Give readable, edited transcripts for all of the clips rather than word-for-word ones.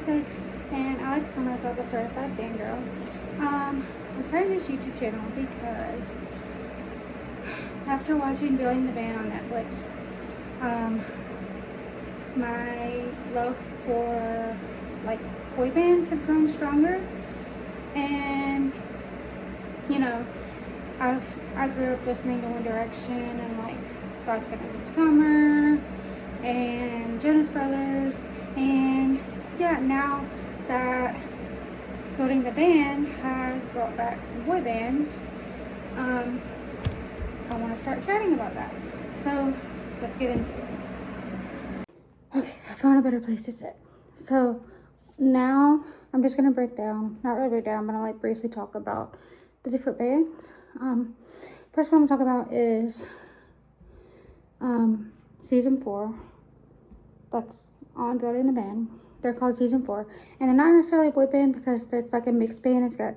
26, and I like to call myself a certified fangirl. I'm starting this YouTube channel because after watching Building the Band on Netflix, my love for like boy bands have grown stronger, and you know, I grew up listening to One Direction and like Rock Second Summer and Jonas Brothers, and yeah, now that Building the Band has brought back some boy bands, I want to start chatting about that. So let's get into it. Okay, I found a better place to sit. So now I'm just gonna break down, not really break down, but I'll like briefly talk about the different bands. First one I'm gonna talk about is season 4. That's on Building the Band. They're called season 4, and they're not necessarily a boy band because it's like a mixed band. It's got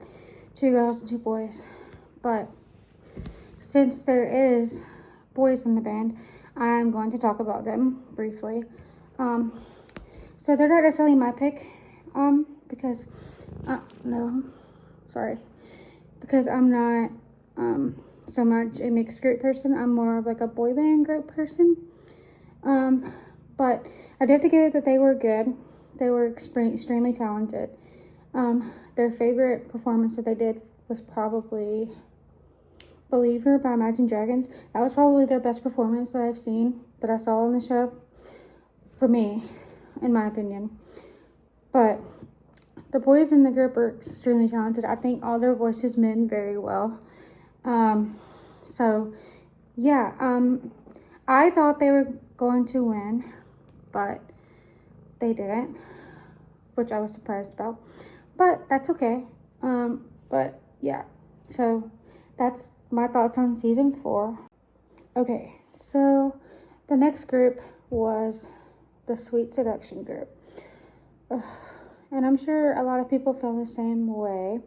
2 girls and 2 boys, but since there is boys in the band, I'm going to talk about them briefly. So they're not necessarily my pick, because because I'm not so much a mixed group person. I'm more of like a boy band group person. But I do have to give it that they were good. They were extremely talented. Their favorite performance that they did was probably Believer by Imagine Dragons. That was probably their best performance that I've seen, that I saw on the show, for me, in my opinion. But the boys in the group are extremely talented. I think all their voices meant very well. So yeah, I thought they were going to win, but they didn't, which I was surprised about, but that's okay. But yeah, so that's my thoughts on season 4. Okay, so the next group was the Sweet Seduction group. And I'm sure a lot of people feel the same way,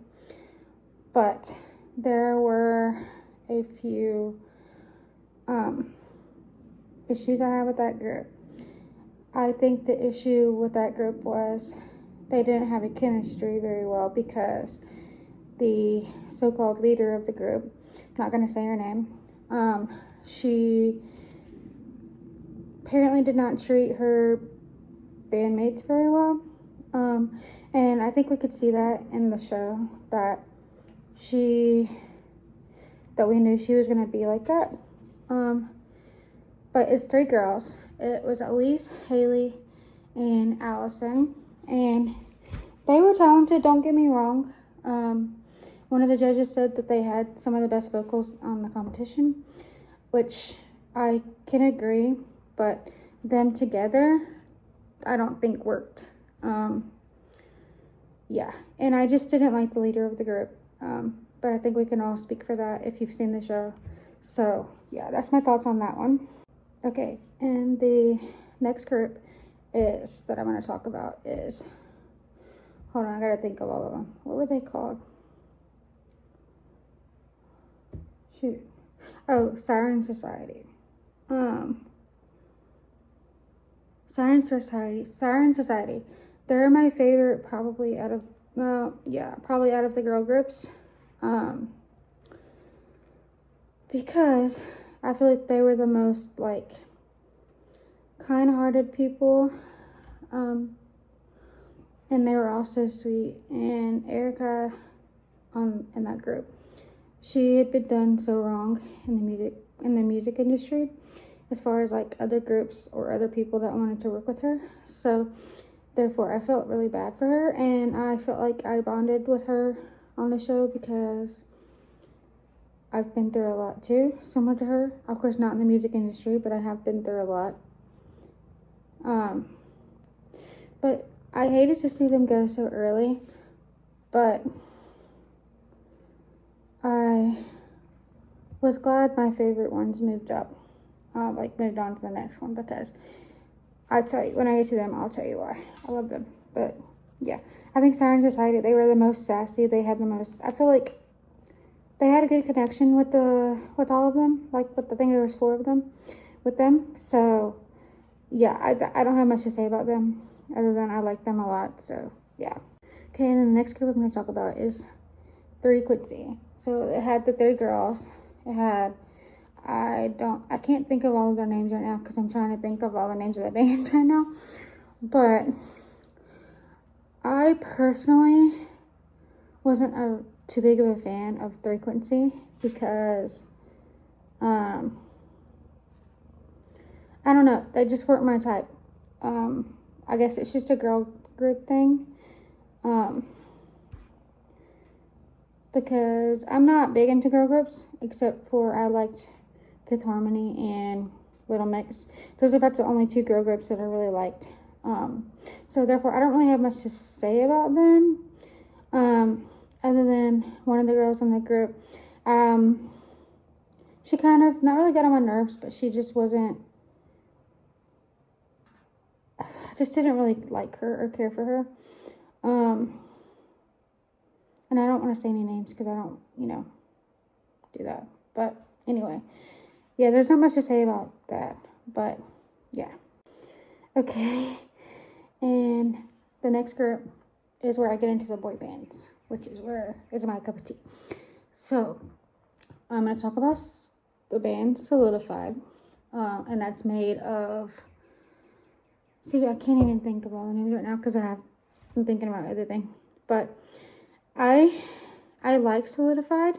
but there were a few issues I have with that group. I think the issue with that group was they didn't have a chemistry very well, because the so-called leader of the group, I'm not going to say her name, she apparently did not treat her bandmates very well. And I think we could see that in the show, that we knew she was going to be like that. But it's 3 girls. It was Elise, Haley, and Allison, and they were talented, don't get me wrong. One of the judges said that they had some of the best vocals on the competition, which I can agree, but them together, I don't think worked. Yeah, and I just didn't like the leader of the group, but I think we can all speak for that if you've seen the show. So yeah, that's my thoughts on that one. Okay, and the next group that I'm going to talk about is, hold on, I gotta think of all of them. What were they called? Shoot. Oh, Siren Society. Siren Society. They're my favorite, probably out of the girl groups. Because I feel like they were the most like kind-hearted people. And they were all so sweet. And Erica in that group, she had been done so wrong in the music industry, as far as like other groups or other people that wanted to work with her. So therefore I felt really bad for her, and I felt like I bonded with her on the show because I've been through a lot too, similar to her. Of course, not in the music industry, but I have been through a lot. But I hated to see them go so early, but I was glad my favorite ones moved up, moved on to the next one, because I'll tell you, when I get to them, I'll tell you why. I love them. But yeah, I think Siren Society, they were the most sassy. They had the most, I feel like they had a good connection with all of them. I think there was 4 of them with them. So yeah, I don't have much to say about them. other than I like them a lot. So yeah. Okay, and then the next group I'm going to talk about is Three Quincy. So it had the three girls. It had, I can't think of all of their names right now because I'm trying to think of all the names of the bands right now. But I personally wasn't too big of a fan of Three Quincy because, I don't know, they just weren't my type. I guess it's just a girl group thing. Because I'm not big into girl groups, except for I liked Fifth Harmony and Little Mix. Those are about the only two girl groups that I really liked. So therefore, I don't really have much to say about them. Other than one of the girls in the group, she kind of, not really got on my nerves, but she just wasn't, I just didn't really like her or care for her. And I don't want to say any names because I don't, do that. But anyway, yeah, there's not much to say about that. But yeah. Okay. And the next group is where I get into the boy bands, which is where is my cup of tea. So I'm going to talk about the band Solidified. And that's made of, see, I can't even think of all the names right now because I'm thinking about other things. But I like Solidified.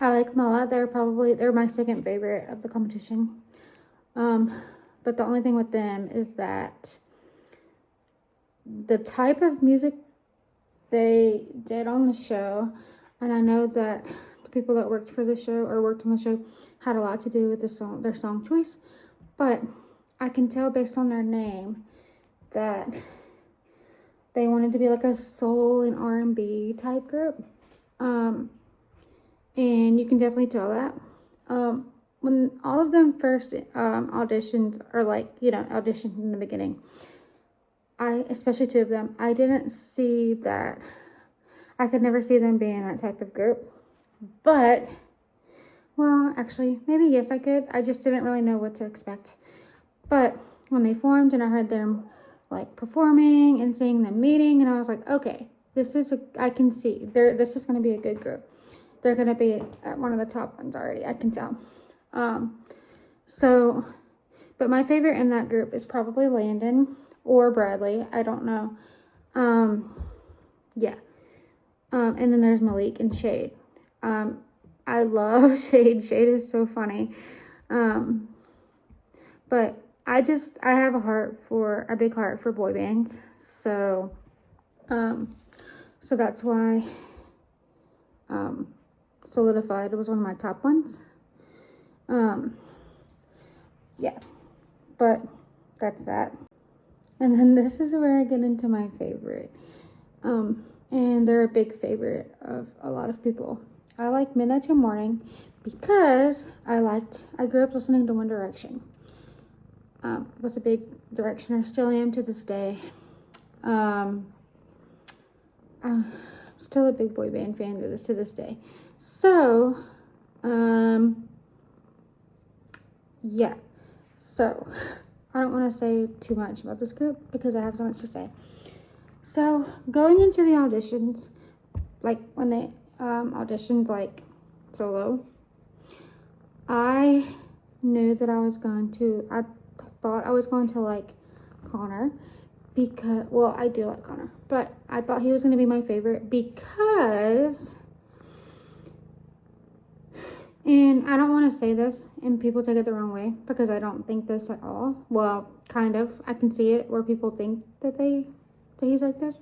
I like them a lot. They're my second favorite of the competition. But the only thing with them is that the type of music they did on the show, and I know that the people that worked for the show or worked on the show had a lot to do with their song choice, but I can tell based on their name that they wanted to be like a soul and R&B type group. And you can definitely tell that. When all of them first auditioned, or auditioned in the beginning, especially two of them, I didn't see that. I could never see them being that type of group. But, well, actually, maybe yes, I could. I just didn't really know what to expect. But when they formed and I heard them performing and seeing them meeting, and I was like, okay, I can see this is going to be a good group. They're going to be at one of the top ones already, I can tell. But my favorite in that group is probably Landon or Bradley. I don't know. Yeah. And then there's Malik and Shade. I love Shade. Shade is so funny. But I have a big heart for boy bands. So that's why, Solidified was one of my top ones. Yeah, but that's that. And then this is where I get into my favorite. And they're a big favorite of a lot of people. I like Midnight Till Morning because I grew up listening to One Direction. Was a big Directioner, still am to this day. I'm still a big boy band fan to this day. So, yeah. So, I don't want to say too much about this group because I have so much to say. So, going into the auditions, when they auditioned solo, I knew that I thought I was going to like Connor because, well, I do like Connor, but I thought he was going to be my favorite because, and I don't want to say this and people take it the wrong way because I don't think this at all. Well, kind of. I can see it where people think that he's like this.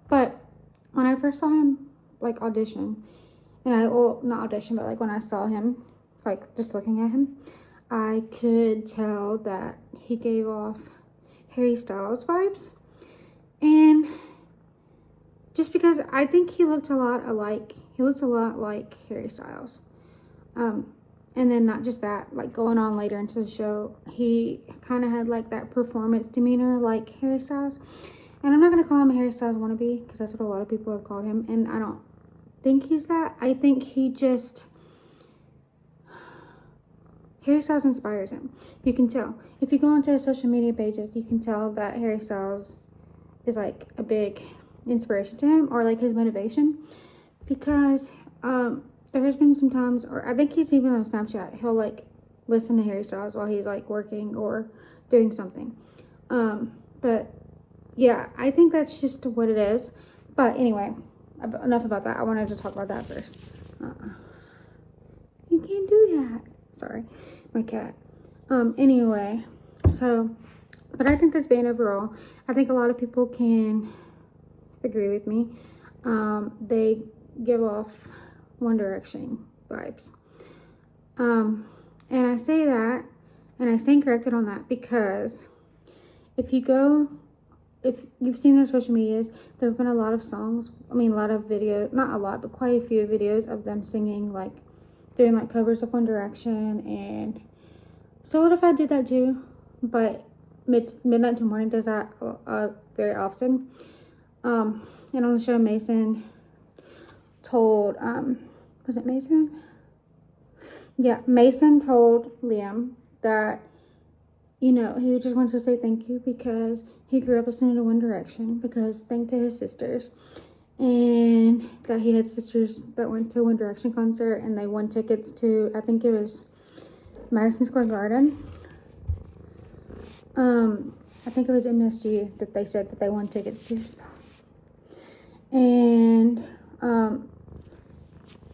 But when I first saw him audition, and not audition, but when I saw him, just looking at him, I could tell that he gave off Harry Styles vibes. And just because I think he looked a lot like Harry Styles. And then not just that, going on later into the show, he kind of had that performance demeanor like Harry Styles. And I'm not going to call him a Harry Styles wannabe because that's what a lot of people have called him. And I don't think he's that. I think Harry Styles inspires him. You can tell. If you go onto his social media pages, you can tell that Harry Styles is like a big inspiration to him, or like his motivation, because there has been some times, or I think he's even on Snapchat, he'll like listen to Harry Styles while he's like working or doing something. But yeah, I think that's just what it is. But anyway, enough about that. I wanted to talk about that first. You can't do that. Sorry, my cat. Anyway, so, but I think this band overall, I think a lot of people can agree with me. They give off One Direction vibes. And I say that, and I stand corrected on that, because if you've seen their social medias, there have been a lot of songs, a lot of videos, not a lot, but quite a few videos of them singing, like, doing, like, covers of One Direction, and Solidified did that too, but Midnight to Morning does that very often. And on the show, Mason told, was it Mason? Yeah, Mason told Liam that, he just wants to say thank you because he grew up listening to One Direction, because thanks to his sisters, and that he had sisters that went to One Direction concert, and they won tickets to, I think it was Madison Square Garden. I think it was MSG that they said that they won tickets to. And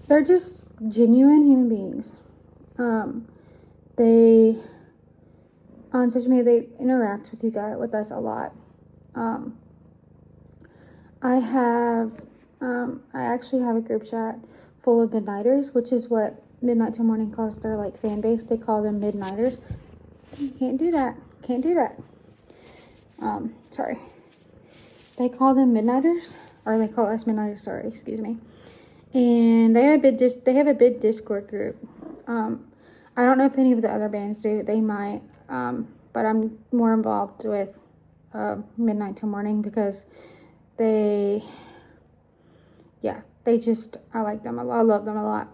they're just genuine human beings. They, on social media, they interact with us a lot. I actually have a group chat full of Midnighters, which is what Midnight Till Morning calls their, like, fan base. They call them Midnighters. You can't do that. Can't do that. Sorry. They call them Midnighters, or they call us Midnighters, sorry, excuse me. And they have a big Discord group. I don't know if any of the other bands do. They might, but I'm more involved with Midnight Till Morning, because I like them a lot. I love them a lot.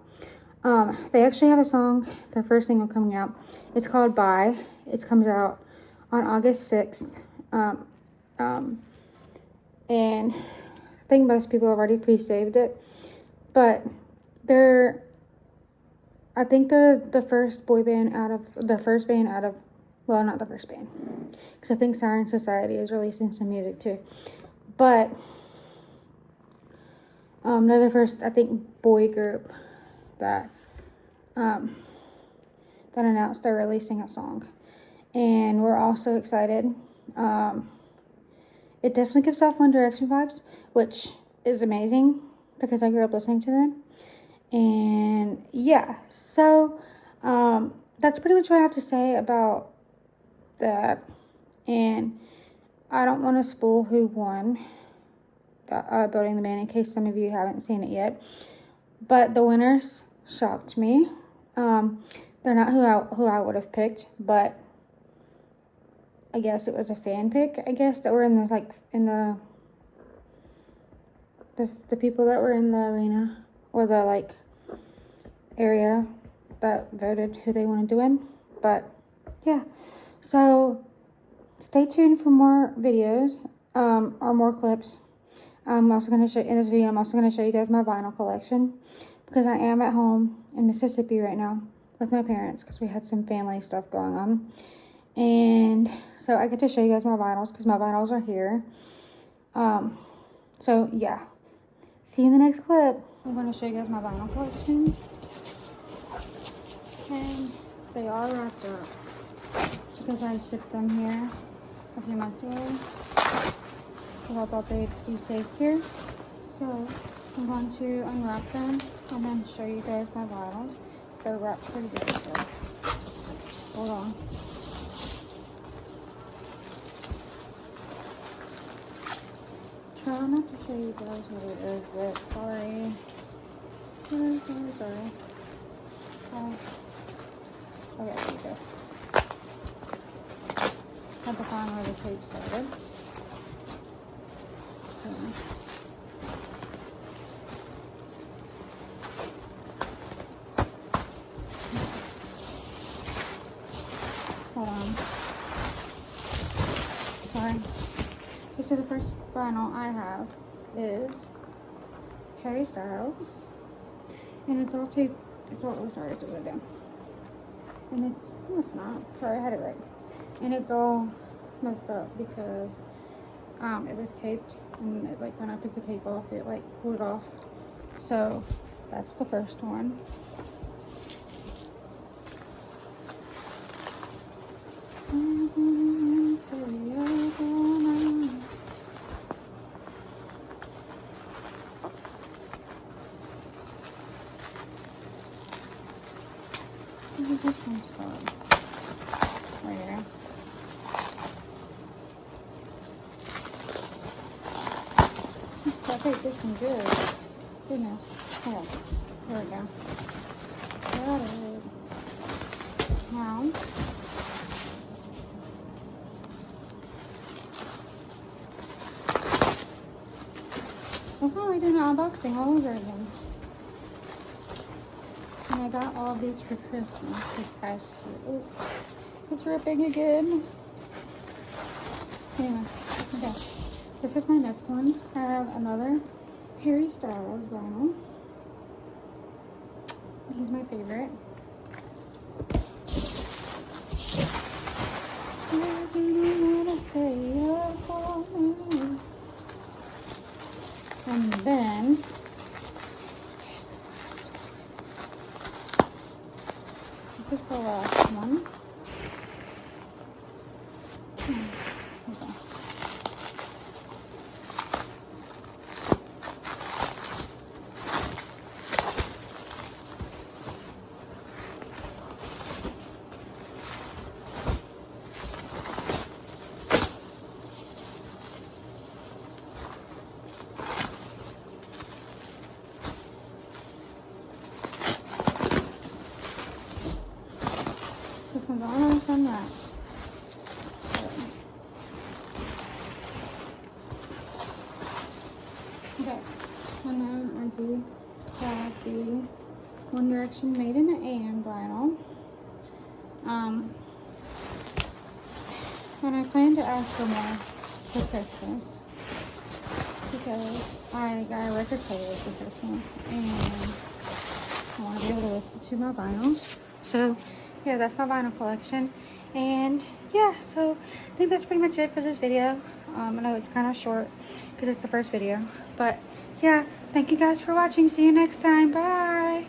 They actually have a song, their first single coming out. It's called Bye. It comes out on August 6th. And I think most people have already pre-saved it. But I think they're the first band out of, well, not the first band, because I think Siren Society is releasing some music too. But they're the first, I think, boy group that announced they're releasing a song, and we're all so excited. It definitely gives off One Direction vibes, which is amazing because I grew up listening to them. And yeah, so that's pretty much what I have to say about that. And I don't want to spoil who won Building the Man, in case some of you haven't seen it yet. But the winners shocked me. They're not who I would have picked, but I guess it was a fan pick, I guess, that were in the people that were in the arena, or the, like, area that voted who they wanted to win. But yeah, so stay tuned for more videos, or more clips. I'm also going to show, in this video, I'm also going to show you guys my vinyl collection, because I am at home in Mississippi right now with my parents, because we had some family stuff going on. And so I get to show you guys my vinyls, because my vinyls are here. So yeah, see you in the next clip. I'm going to show you guys my vinyl collection, and they are wrapped up because I shipped them here a few months ago, because I thought they'd be safe here. So I'm going to unwrap them and then show you guys my vinyls. They're wrapped pretty good, so hold on. Try not to show you guys what it is, but sorry. Sorry. Okay, there you go. Had to find where the tape started. Hold on. Sorry. So the first vinyl I have is Harry Styles, and it's all taped. It's all, oh sorry, it's over there. And it's not. Sorry, I had it right. And it's all messed up because it was taped, and it, like, when I took the tape off, it like pulled off. So that's the first one. This one's fun. Right here. I think this one good. Goodness. Yeah. There we go. Got it. Now, I'm finally doing an unboxing all over again. And I got all of these for Christmas this past year. Oh, it's ripping again. Anyway, okay. This is my next one. I have another Harry Styles vinyl. He's my favorite. And then this is the last one. This one's almost unwrapped. Okay, and then I do have the One Direction Made in the AM vinyl. And I plan to ask for more for Christmas because I got a record player for Christmas and I want to be able to listen to my vinyls. So yeah, that's my vinyl collection. And yeah, so I think that's pretty much it for this video. I know it's kind of short because it's the first video, but yeah, thank you guys for watching. See you next time. Bye.